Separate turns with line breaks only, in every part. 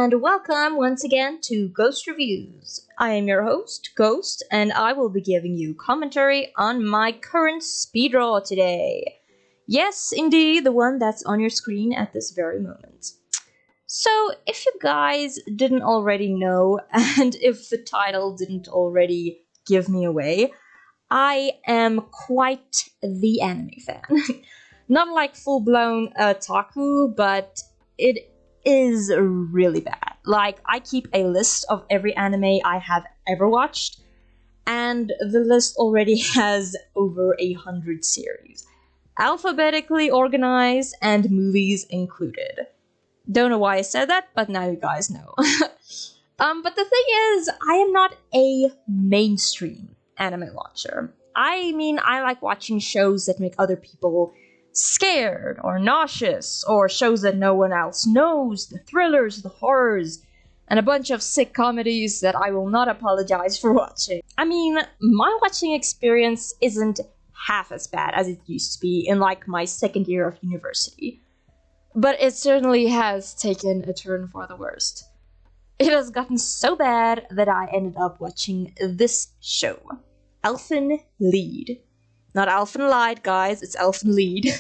and welcome once again to Ghost Reviews. I am your host, Ghost, and I will be giving you commentary on my current speed draw today. Yes, indeed, the one that's on your screen at this very moment. So, if you guys didn't already know, and if the title didn't already give me away, I am quite the anime fan. Not like full-blown otaku, but it is really bad. Like, I keep a list of every anime I have ever watched, and the list already has over 100 series. Alphabetically organized and movies included. Don't know why I said that, but now you guys know. But the thing is, I am not a mainstream anime watcher. I mean, I like watching shows that make other people scared or nauseous, or shows that no one else knows, the thrillers, the horrors, and a bunch of sick comedies that I will not apologize for watching. I mean, my watching experience isn't half as bad as it used to be in like my second year of university, but it certainly has taken a turn for the worst. It has gotten so bad that I ended up watching this show, Elfen Lied. Not Elfen Lied, guys, it's Elfen Lied.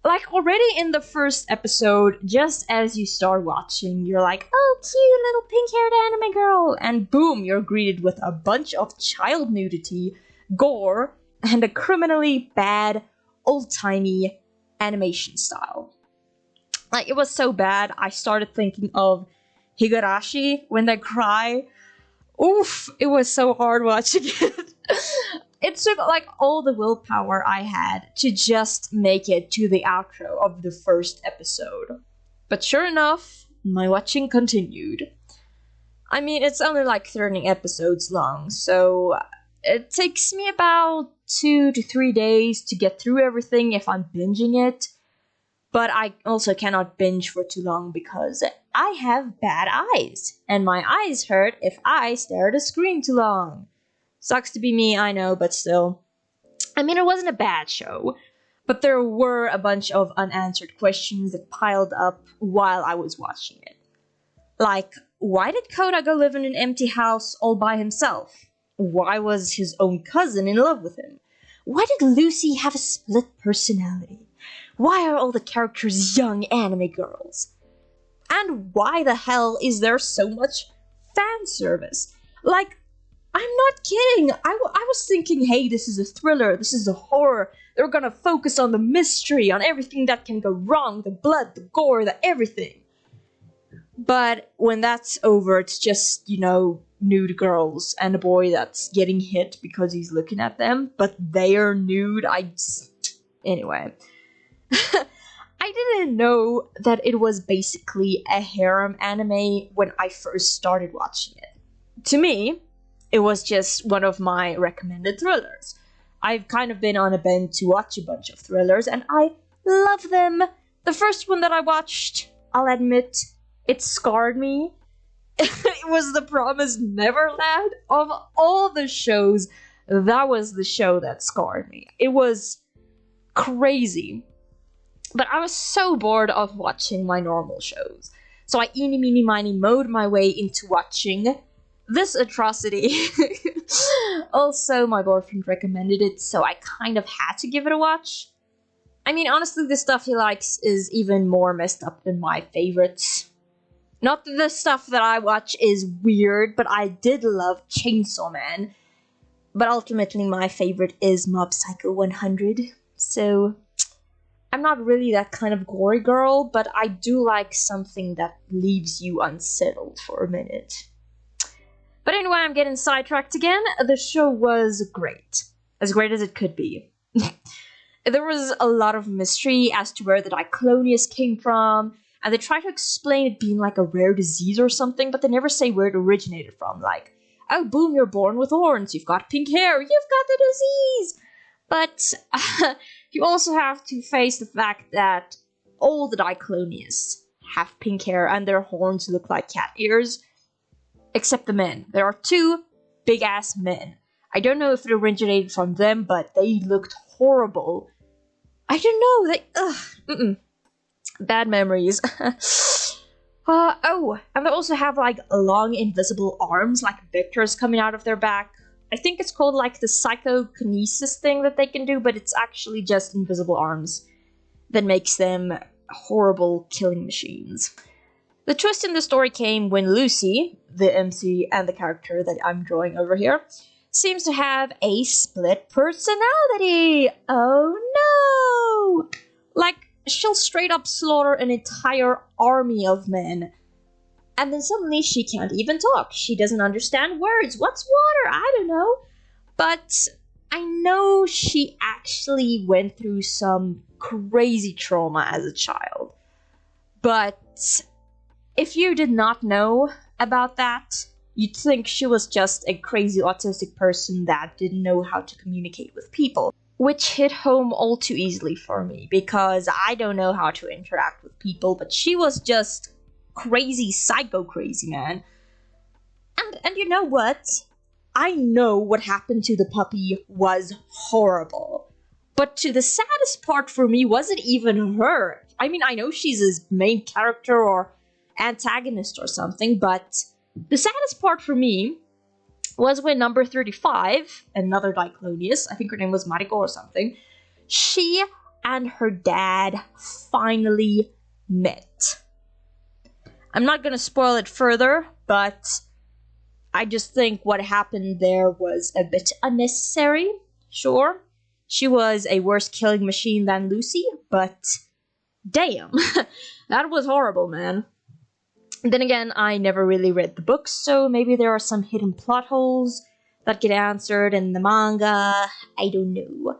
Like, already in the first episode, just as you start watching, you're like, oh, cute little pink-haired anime girl, and boom, you're greeted with a bunch of child nudity, gore, and a criminally bad, old-timey animation style. Like, it was so bad, I started thinking of Higurashi when they cry. Oof, it was so hard watching it. It took like all the willpower I had to just make it to the outro of the first episode. But sure enough, my watching continued. I mean, it's only like 30 episodes long, so it takes me about 2 to 3 days to get through everything if I'm binging it. But I also cannot binge for too long because I have bad eyes, and my eyes hurt if I stare at a screen too long. Sucks to be me, I know, but still. I mean, it wasn't a bad show, but there were a bunch of unanswered questions that piled up while I was watching it. Like, why did Koda go live in an empty house all by himself? Why was his own cousin in love with him? Why did Lucy have a split personality? Why are all the characters young anime girls? And why the hell is there so much fan service? Like, I'm not kidding. I was thinking, hey, this is a thriller, this is a horror. They're gonna focus on the mystery, on everything that can go wrong, the blood, the gore, the everything. But when that's over, it's just, nude girls and a boy that's getting hit because he's looking at them, but they are nude. Anyway. I didn't know that it was basically a harem anime when I first started watching it. To me, it was just one of my recommended thrillers. I've kind of been on a bend to watch a bunch of thrillers, and I love them. The first one that I watched, I'll admit, it scarred me. It was The Promised Neverland. Of all the shows, that was the show that scarred me. It was crazy. But I was so bored of watching my normal shows. So I eeny, meeny, miny, mowed my way into watching this atrocity. Also, my boyfriend recommended it, so I kind of had to give it a watch. I mean, honestly, the stuff he likes is even more messed up than my favorites. Not that the stuff that I watch is weird, but I did love Chainsaw Man. But ultimately, my favorite is Mob Psycho 100, so I'm not really that kind of gory girl, but I do like something that leaves you unsettled for a minute. But anyway, I'm getting sidetracked again. The show was great. As great as it could be. There was a lot of mystery as to where the Diclonius came from, and they try to explain it being like a rare disease or something, but they never say where it originated from. Like, oh boom, you're born with horns, you've got pink hair, you've got the disease! But you also have to face the fact that all the Diclonius have pink hair and their horns look like cat ears. Except the men. There are 2 big-ass men. I don't know if it originated from them, but they looked horrible. I don't know, bad memories. Oh, and they also have like long invisible arms, like vectors coming out of their back. I think it's called like the psychokinesis thing that they can do, but it's actually just invisible arms that makes them horrible killing machines. The twist in the story came when Lucy, the MC and the character that I'm drawing over here, seems to have a split personality. Oh no! Like, she'll straight up slaughter an entire army of men. And then suddenly she can't even talk. She doesn't understand words. What's water? I don't know. But I know she actually went through some crazy trauma as a child. But if you did not know about that, you'd think she was just a crazy autistic person that didn't know how to communicate with people. Which hit home all too easily for me, because I don't know how to interact with people, but she was just crazy, psycho crazy, man. And you know what? I know what happened to the puppy was horrible. But to the saddest part for me wasn't even her. I mean, I know she's his main character or antagonist or something, but the saddest part for me was when number 35, another Diclonius, I think her name was Mariko or something, she and her dad finally met. I'm not gonna spoil it further, but I just think what happened there was a bit unnecessary. Sure, she was a worse killing machine than Lucy, but damn, that was horrible, man. Then again, I never really read the books, so maybe there are some hidden plot holes that get answered in the manga. I don't know.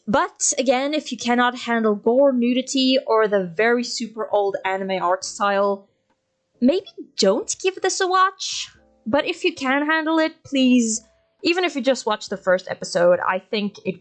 But again, if you cannot handle gore, nudity, or the very super old anime art style, maybe don't give this a watch. But if you can handle it, please, even if you just watch the first episode, I think it's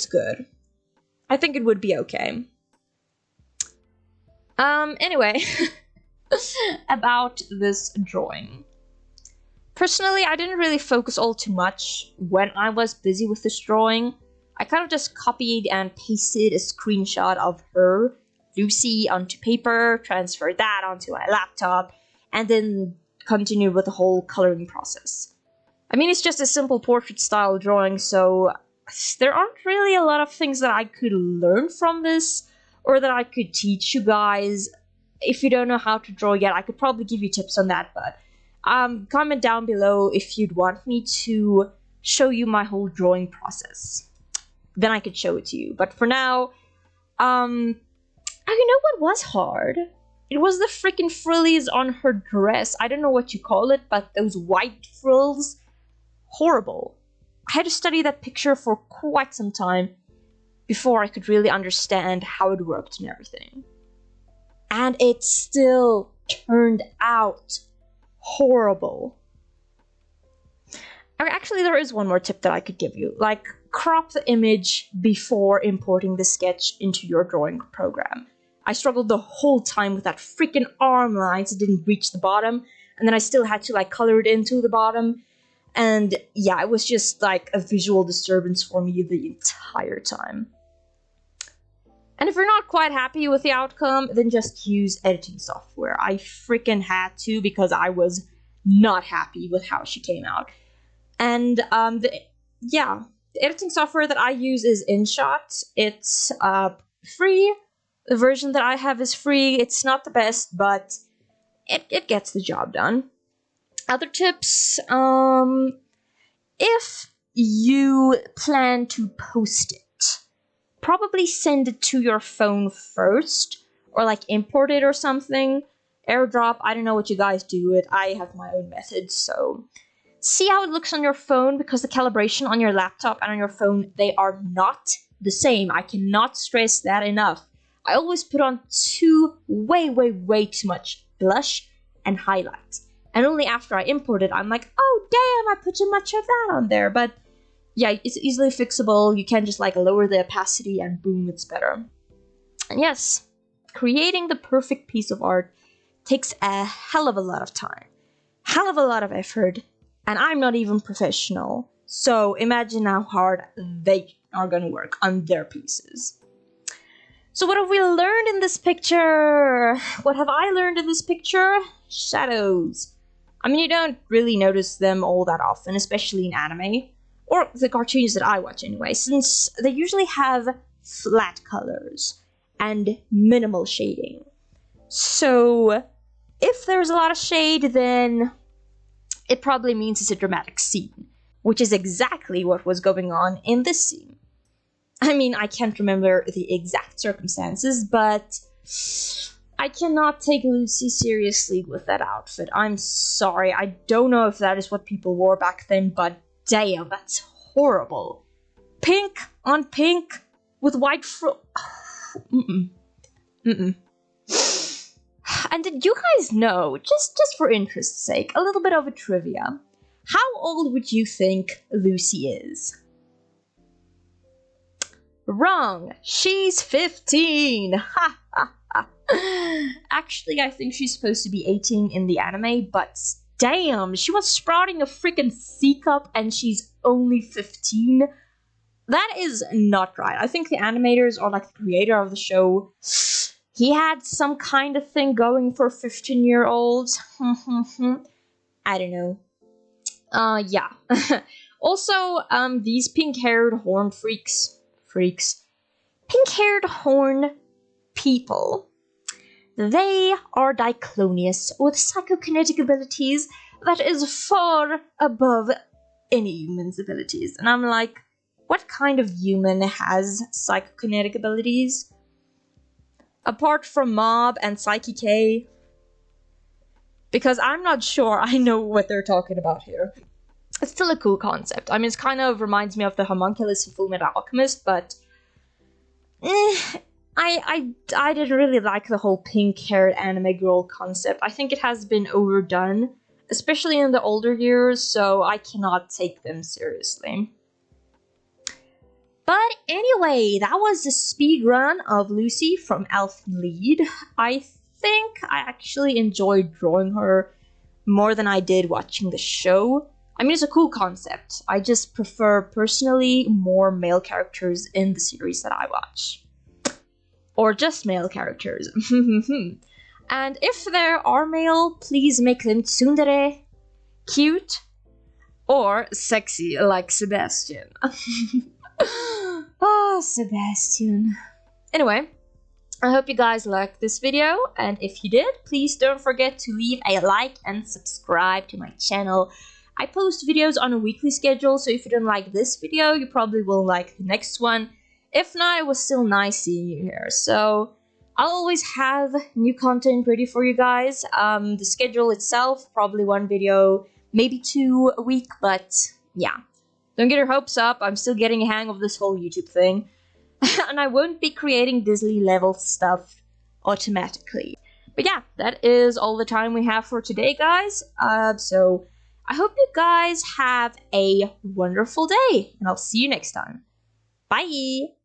good. I think it would be okay. Anyway, about this drawing. Personally, I didn't really focus all too much when I was busy with this drawing. I kind of just copied and pasted a screenshot of her, Lucy, onto paper, transferred that onto my laptop, and then continued with the whole coloring process. I mean, it's just a simple portrait-style drawing, so there aren't really a lot of things that I could learn from this, or that I could teach you guys. If you don't know how to draw yet, I could probably give you tips on that, but comment down below if you'd want me to show you my whole drawing process. Then I could show it to you. But for now, you know what was hard? It was the freaking frillies on her dress. I don't know what you call it, but those white frills, horrible. I had to study that picture for quite some time before I could really understand how it worked and everything. And it still turned out horrible. Actually, there is one more tip that I could give you. Like, crop the image before importing the sketch into your drawing program. I struggled the whole time with that freaking arm lines. It didn't reach the bottom. And then I still had to, like, color it into the bottom. And yeah, it was just, like, a visual disturbance for me the entire time. And if you're not quite happy with the outcome, then just use editing software. I freaking had to, because I was not happy with how she came out. And the editing software that I use is InShot. It's free. The version that I have is free. It's not the best, but it gets the job done. Other tips, if you plan to post it, probably send it to your phone first, or like import it or something. AirDrop, I don't know what you guys do it. I have my own methods, so see how it looks on your phone, because the calibration on your laptop and on your phone, they are not the same. I cannot stress that enough. I always put on way too much blush and highlight. And only after I import it, I'm like, oh damn, I put too much of that on there. But yeah, it's easily fixable. You can just like lower the opacity and boom, it's better. And yes, creating the perfect piece of art takes a hell of a lot of time, hell of a lot of effort, and I'm not even professional. So imagine how hard they are gonna work on their pieces. So what have we learned in this picture? What have I learned in this picture? Shadows. I mean, you don't really notice them all that often, especially in anime. Or the cartoons that I watch anyway, since they usually have flat colors and minimal shading. So if there's a lot of shade, then it probably means it's a dramatic scene, which is exactly what was going on in this scene. I mean, I can't remember the exact circumstances, but I cannot take Lucy seriously with that outfit. I'm sorry, I don't know if that is what people wore back then, but damn, that's horrible. Pink on pink with white And did you guys know, just for interest's sake, a little bit of a trivia. How old would you think Lucy is? Wrong! She's 15! Ha ha ha! Actually, I think she's supposed to be 18 in the anime, but damn, she was sprouting a freaking C cup and she's only 15? That is not right. I think the animators, or like the creator of the show, he had some kind of thing going for 15-year-olds. I don't know. Yeah. Also, these pink-haired horn freaks, pink-haired horn people, they are Diclonius with psychokinetic abilities that is far above any human's abilities. And I'm like, what kind of human has psychokinetic abilities? Apart from Mob and Psyche K? Because I'm not sure I know what they're talking about here. It's still a cool concept. I mean, it kind of reminds me of the homunculus in Fullmetal Alchemist, but I didn't really like the whole pink-haired anime girl concept. I think it has been overdone, especially in the older years, so I cannot take them seriously. But anyway, that was the speed run of Lucy from Elfen Lied. I think I actually enjoyed drawing her more than I did watching the show. I mean, it's a cool concept. I just prefer, personally, more male characters in the series that I watch. Or just male characters. And if there are male, please make them tsundere, cute, or sexy like Sebastian. Oh, Sebastian. Anyway, I hope you guys liked this video, and if you did, please don't forget to leave a like and subscribe to my channel. I post videos on a weekly schedule, so if you don't like this video, you probably will like the next one. If not, it was still nice seeing you here. So I'll always have new content ready for you guys. The schedule itself, probably one video, maybe 2 a week, but yeah. Don't get your hopes up, I'm still getting a hang of this whole YouTube thing. And I won't be creating Disney level stuff automatically. But yeah, that is all the time we have for today, guys. So I hope you guys have a wonderful day, and I'll see you next time. Bye!